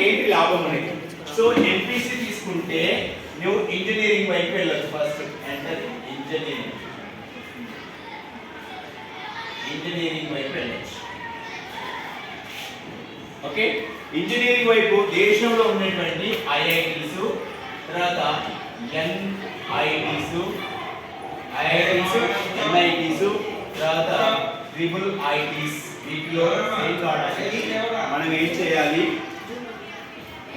ఏంటి లాభం అనేది. సో ఎంపీసీ తీసుకుంటే నువ్వు ఇంజనీరింగ్ వైపు వెళ్ళొచ్చు. ఫస్ట్ ఎంటర్ ఇంజనీరింగ్ వైపు వెళ్ళొచ్చు. ఓకే, ఇంజనీరింగ్ వైపు దేశంలో ఉన్నటువంటి ఐఐటీస్, తర్వాత ఎన్ఐటీస్, ఎన్ఐటీస్, తర్వాత ట్రిపుల్ ఐటీస్, వీటిలో మనం ఏం చేయాలి?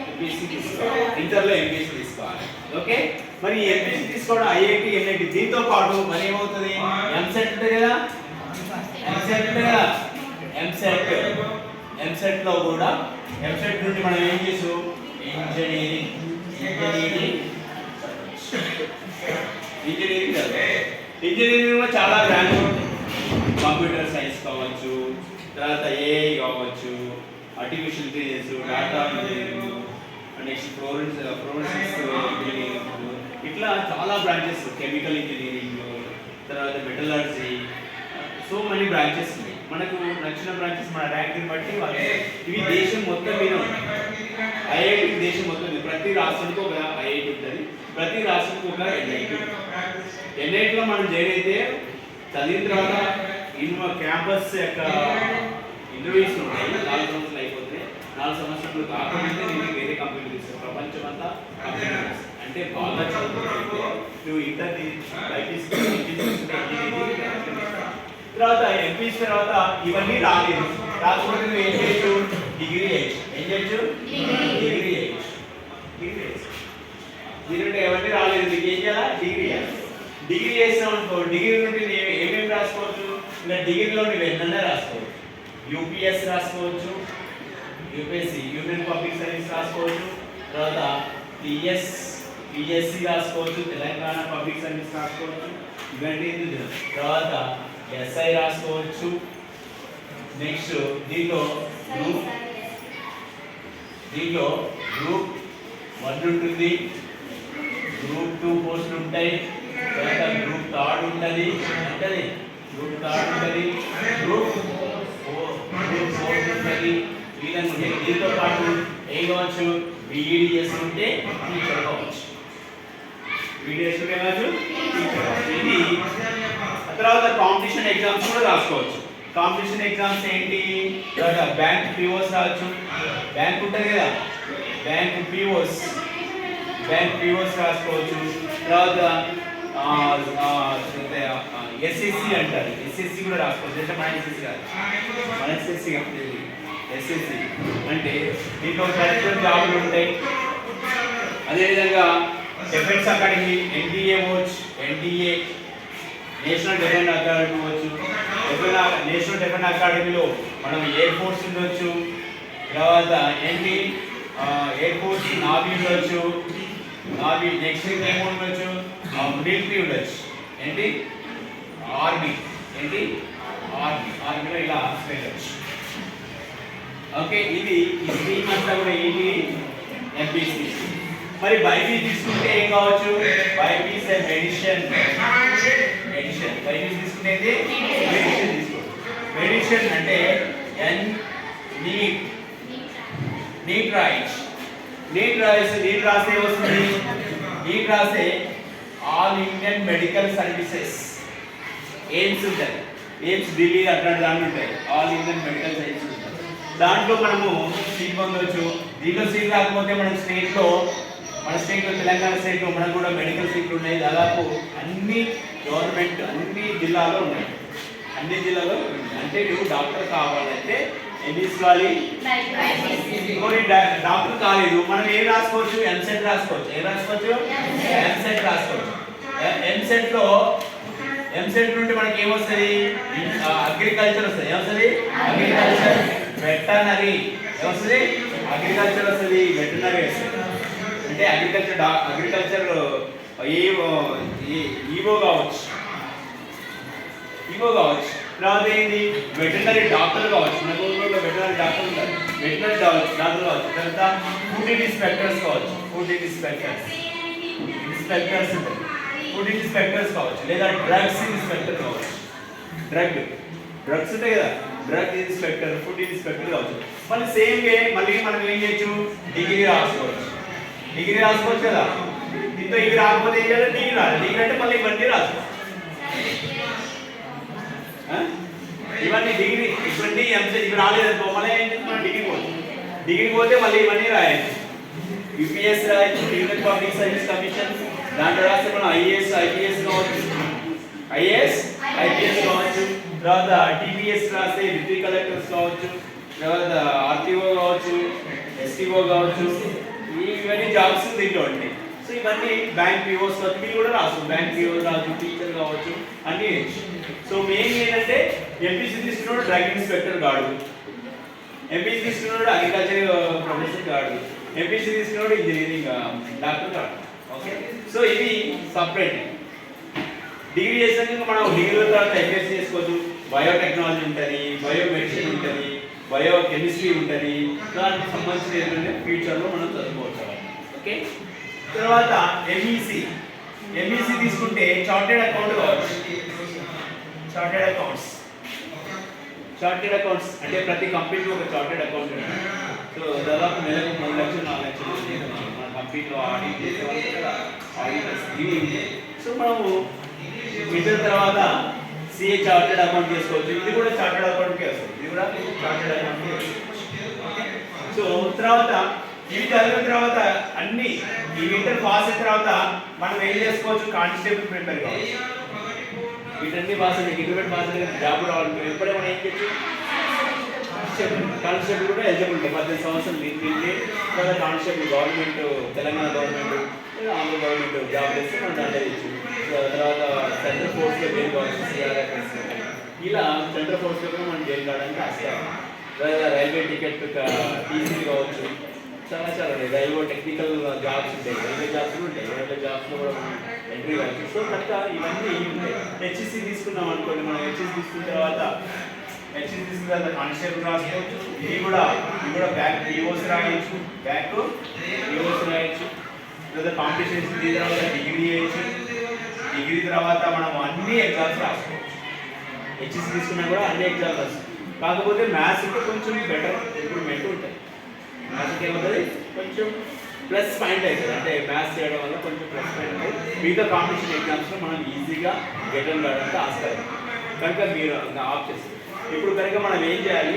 ఎంపీసీ తీసుకోవాలి. ఇంటర్లో ఎంపీసీ తీసుకోవాలి. ఓకే, మరి ఎంపీసీ తీసుకోవడం ఐఐటి ఎన్ఐటి దీంతో పాటు మరి ఏమవుతుంది? ఎంసెట్ ఉంటుంది కదా, ఎంసెట్ ఉంటుంది కదా, ఎంసెట్ లో కూడా ఎంసెట్ నుండి మనం ఏం చేసాం? ఇంజనీరింగ్ లో చాలా బ్రాంచ్ ఉంటాయి. కంప్యూటర్ సైన్స్ కావచ్చు, తర్వాత ఏఐ కావచ్చు, artificial intelligence, data engineering, next forensics engineering, ఇట్లా చాలా బ్రాంచెస్, కెమికల్ ఇంజనీరింగ్, తర్వాత మెటలర్జీ, సో మెనీ బ్రాంచెస్ ఉన్నాయి. మనకు నచ్చిన బ్రాంచెస్ మన ర్యాంక్ని బట్టి ఇవి దేశం మొత్తం మీద ఉంటాయి. ఐఐటి దేశం మొత్తం మీద ప్రతి రాష్ట్రానికి ఒక ఐఐటి ఉంటుంది, ప్రతి రాష్ట్రానికి ఒక ఎన్ఐటి. ఎన్ఐటిలో మనం జాయిన్ అయితే చదివిన తర్వాత క్యాంపస్ యొక్క ఇంటర్వ్యూస్ ఉంటాయి. 4 సంవత్సరాలు అయిపోతే 4 సంవత్సరాలు కాకుండా నేను వేరే కంపెనీ తీస్తాను. ప్రపంచం అంతా అంటే బాగా చదువుకుంటే నువ్వు ఇంటర్ తర్వాత ఎంపీసీ తర్వాత ఇవన్నీ రాలేదు. రాకపోతే నువ్వు ఏం చేయొచ్చు? డిగ్రీ చేయొచ్చు. ఏం చేయొచ్చు? డిగ్రీ చేయొచ్చు. దీనింటే ఎవరిని రాలేదు, నీకు ఏం చేయాలా? డిగ్రీ చేయాలి. డిగ్రీ చేసినావు అనుకో, డిగ్రీ నుండి ఏమేమి రాసుకోవచ్చు? ఇంకా డిగ్రీలో నువ్వు ఎన్నైనా రాసుకోవచ్చు. యూపీఎస్ రాసుకోవచ్చు, యూపీఎస్సీ యూనియన్ పబ్లిక్ సర్వీస్ రాసుకోవచ్చు, తర్వాత పిఎస్సి రాసుకోవచ్చు, తెలంగాణ పబ్లిక్ సర్వీస్ రాసుకోవచ్చు, ఇవన్నీ తర్వాత ఎస్ఐ రాసుకోవచ్చు. నెక్స్ట్ దీంట్లో గ్రూప్ 1 ఉంటుంది, గ్రూప్ 2 పోస్టులు ఉంటాయి, తర్వాత గ్రూప్ 3 ఉంటుంది, గ్రూప్ 3 ఉంటుంది, గ్రూప్ 4 ఉంటుంది. దీంతో పాటు ఏం కావచ్చు? బీఈడి చేసుకుంటే టీచర్ కావచ్చు. బీఈడి చేసుకుంటే కావచ్చు టీచర్ కావచ్చు. ఇది తర్వాత కాంపిటీషన్ ఎగ్జామ్స్ కూడా రాసుకోవచ్చు. కాంపిటీషన్ ఎగ్జామ్స్ ఏంటి? బ్యాంక్ పిఓస్ రావచ్చు. బ్యాంక్ ఉంటుంది కదా, బ్యాంక్ పిఓస్ రాసుకోవచ్చు. తర్వాత ఎస్ఎస్సి అంటారు, ఎస్ఎస్సి కూడా రాసుకోవచ్చు. అంటే మన ఎస్ఎస్సి కాదు, మన ఎస్ఎస్సి కాదు, ఎస్ఎస్సి అంటే దీంట్లో కరెక్ట్ జాబులు ఉంటాయి. అదేవిధంగా డిఫెన్స్ అకాడమీ, ఎన్డీఏ అవ్వచ్చు, ఎన్డీఏ నేషనల్ డిఫెన్స్ అకాడమీ అవ్వచ్చు. నేషనల్ డిఫెన్స్ అకాడమీలో మనం ఎయిర్ ఫోర్స్ ఉండొచ్చు, తర్వాత ఏంటి ఎయిర్ ఫోర్స్, నావీ ఉండొచ్చు, నావీ నెక్స్ట్ ఏమో ఉండొచ్చు, మిలిటరీ ఉండొచ్చు, ఏంటి ఆర్మీ, ఆర్మీలో ఇలా వెళ్ళొచ్చు. ఓకే, ఇది ఈ స్ట్రీమ్ అంతా కూడా ఏంటి? ఎంపీసీ. మరి బైపీసీ తీసుకుంటే ఏం కావచ్చు? బైపీసీ మెడిసిన్ బైపీసీ తీసుకునేది మెడిసిన్ తీసుకోవచ్చు. మెడిసిన్ అంటే నీట్ రాస్తే వస్తుంది. నీట్ రాస్తే all Indian medical services, AIIMS ఉంటాయి, ఎయిమ్స్ ఢిల్లీ అట్లాంటి దాంట్లో ఉంటాయి, ఆల్ ఇండియన్ మెడికల్ సర్వీసెస్ ఉంటాయి. దాంట్లో మనము సీట్ పొందవచ్చు. దీంట్లో సీట్ రాకపోతే మన స్టేట్లో తెలంగాణ స్టేట్లో మనకు కూడా మెడికల్ సీట్లు ఉన్నాయి. దాదాపు అన్ని గవర్నమెంట్ అన్ని జిల్లాలో ఉన్నాయి. అంటే నువ్వు డాక్టర్ కావాలంటే ఏం తీసుకోవాలి? డాక్టర్ కాలేదు, మనం ఏం రాసుకోవచ్చు? ఎంసెట్ రాసుకోవచ్చు. ఎంసెట్ నుండి మనకి ఏమొస్తుంది? అగ్రికల్చర్ వస్తుంది. ఏమొస్తుంది? అగ్రికల్చర్, వెటర్నరీ వస్తుంది. వెటర్నరీ వస్తుంది. అంటే అగ్రికల్చర్ ఈవో కావచ్చు. తర్వాత ఏంటి? వెటర్నరీ డాక్టర్ కావచ్చు. మన ఊళ్ళో వెటర్నరీ డాక్టర్ ఉంటారు, వెటర్నరీ డాక్టర్ కావచ్చు. తర్వాత ఫుడ్ ఇన్స్పెక్టర్స్ కావచ్చు, ఇన్స్పెక్టర్స్ ఉంటాయి, ఫుడ్ ఇన్స్పెక్టర్స్ కావచ్చు. లేదా డ్రగ్స్ ఇన్స్పెక్టర్ కావచ్చు. డ్రగ్స్ ఉంటాయి కదా, డ్రగ్ ఇన్స్పెక్టర్, ఫుడ్ ఇన్స్పెక్టర్ కావచ్చు. మళ్ళీ సేమ్ వే మళ్ళీ మనం ఏం చేయొచ్చు? డిగ్రీ రాసుకోవచ్చు. డిగ్రీ రాసుకోవచ్చు కదా. దీంతో ఇవి రాకపోతే ఏం చేయాలి? డిగ్రీ రాదు. డిగ్రీ అంటే మళ్ళీ ఇవన్నీ రాసుకోవచ్చు. ఇవన్నీ డిగ్రీ ఇవన్నీ ఎంసెట్ ఇవి రాలేదనుకో మళ్ళీ ఏం చేస్తాం? డిగ్రీ పోతుంది. డిగ్రీ పోతే మళ్ళీ ఇవన్నీ రాయాలి. యూపీఎస్ రాయొచ్చు, యూనియన్ పబ్లిక్ సర్వీస్ కమిషన్, దాంట్లో రాస్తే మనం ఐఏఎస్ ఐపీఎస్ కావచ్చు, ఐఏఎస్ ఐపీఎస్ కావచ్చు. తర్వాత టీపీఎస్ రాస్తే డిప్యూటీ కలెక్టర్స్ కావచ్చు, తర్వాత ఆర్టీఓ కావచ్చు, ఎస్టీఓ కావచ్చు. ఇవన్నీ జాబ్స్ దీంట్లో ఉంటాయి. సో ఇవన్నీ బ్యాంక్ పిఓస్ మీరు కూడా రాసు, బ్యాంక్ పిఓ రావచ్చు, టీచర్ కావచ్చు, అన్నీ. సో మెయిన్ ఏంటంటే ఎంపీసీ తీసుకున్నాడు డ్రగ్ ఇన్స్పెక్టర్ కాడు, ఎంపీసీ తీసుకున్నాడు అగ్రికల్చర్ ప్రొఫెసర్ కాడు, ఎంపీసీ తీసుకున్నాడు ఇంజనీరింగ్ డాక్టర్ కాడు. ఓకే, సో ఇది సపరేట్. డిగ్రీ చేసాక మనం డిగ్రీ తర్వాత ఎంఎస్సీ చేసుకోవచ్చు. బయోటెక్నాలజీ ఉంటుంది, బయోమెడిసిన్ ఉంటుంది, బయోకెమిస్ట్రీ ఉంటుంది. దానికి సంబంధించిన ఏంటంటే ఫ్యూచర్లో మనం చదువుకోవచ్చు. ఓకే, తర్వాత ఎంఈసి. ఎంఈసి తీసుకుంటే చార్టెడ్ అకౌంట్ కావచ్చు. చార్టెడ్ అకౌంట్స్, చార్టెడ్ అకౌంట్స్ అంటే ప్రతి కంపెనీకి ఒక చార్టెడ్ అకౌంట్ ఉంటుంది. సో దాదాపు నెలకు 3 లక్షలు 4 లక్షలు మన కంపెనీలో ఆడిట్ చేసే వాళ్ళు కదా, ఆడిటర్స్ ఇవి. సో మనము ఇద్దరు తర్వాత సిఏ చార్టెడ్ అకౌంట్ చేసుకోవచ్చు. ఇది కూడా చార్టెడ్ అకౌంట్కే వస్తుంది. ఇది కూడా చార్టెడ్ అకౌంట్కే వస్తుంది. సో తర్వాత ఇవి చదివిన తర్వాత అన్ని ఈ ఇంటర్ పాస్ అయిన తర్వాత మనం ఏం చేసుకోవచ్చు? కానిస్టేబుల్ ప్రిపేర్ కావచ్చు. వీటన్ని పాస్ అయితే ఇంటర్మీడియట్ పాస్ అయితే జాబ్ రావాలి. ఎప్పుడే మనం ఏం చేయొచ్చు? కానిస్టేబుల్ కూడా ఎలిజిబుల్ ఉంటుంది. 18 సంవత్సరాలు నిండి తర్వాత constable government, Telangana government, Andhra government job చేస్తే మనం దాంట్లో ఇచ్చు. తర్వాత సెంట్రల్ ఫోర్స్లో జైలు కావచ్చు, సిఆర్ఎఫ్ఎస్. ఇలా సెంట్రల్ ఫోర్స్లో కూడా మనం జైలు కావడానికి ఆస్కారం. లేదా రైల్వే టికెట్ టీసీ కావచ్చు, చాలా చాలా ఉన్నాయి. రైల్వే టెక్నికల్ జాబ్స్ ఉంటాయి, రైల్వే జాబ్స్ కూడా ఉంటాయి. రైల్వే జాబ్స్లో కూడా మనం ఎంట్రీ కావచ్చు. సో కనుక ఇవన్నీ ఉంటాయి. హెచ్ఈసీ తీసుకున్నాం అనుకోండి, మనం హెచ్ఈసీ తీసుకున్న తర్వాత కానిస్టేబుల్ రాసుకోవచ్చు. ఇది కూడా బ్యాంక్ పిఓస్ రాయొచ్చు, బ్యాంక్ పిఓస్ రాయొచ్చు. లేదా కాంపిటీషన్ దీని తర్వాత డిగ్రీ చేయొచ్చు. డిగ్రీ తర్వాత మనం అన్ని ఎగ్జామ్స్ రాసుకోవచ్చు. హెచ్ఈసీ తీసుకున్నా కూడా అన్ని ఎగ్జామ్స్ రాసుకోవచ్చు. కాకపోతే మ్యాథ్స్కి కొంచెం బెటర్ ఇంప్రూవ్మెంట్ ఉంటుంది. మ్యాథ్స్కి ఏమవుతుంది? కొంచెం ప్లస్ పాయింట్ అవుతుంది. అంటే మ్యాథ్స్ చేయడం వల్ల కొంచెం ప్లస్ పాయింట్ అవుతుంది. మిగతా కాంపిటీషన్ ఎగ్జామ్స్లో మనం ఈజీగా గెట్ ఆన్ కావడానికి ఆస్కారం. కనుక మీరు ఆఫ్ చేస్తారు. ఇప్పుడు కనుక మనం ఏం చేయాలి?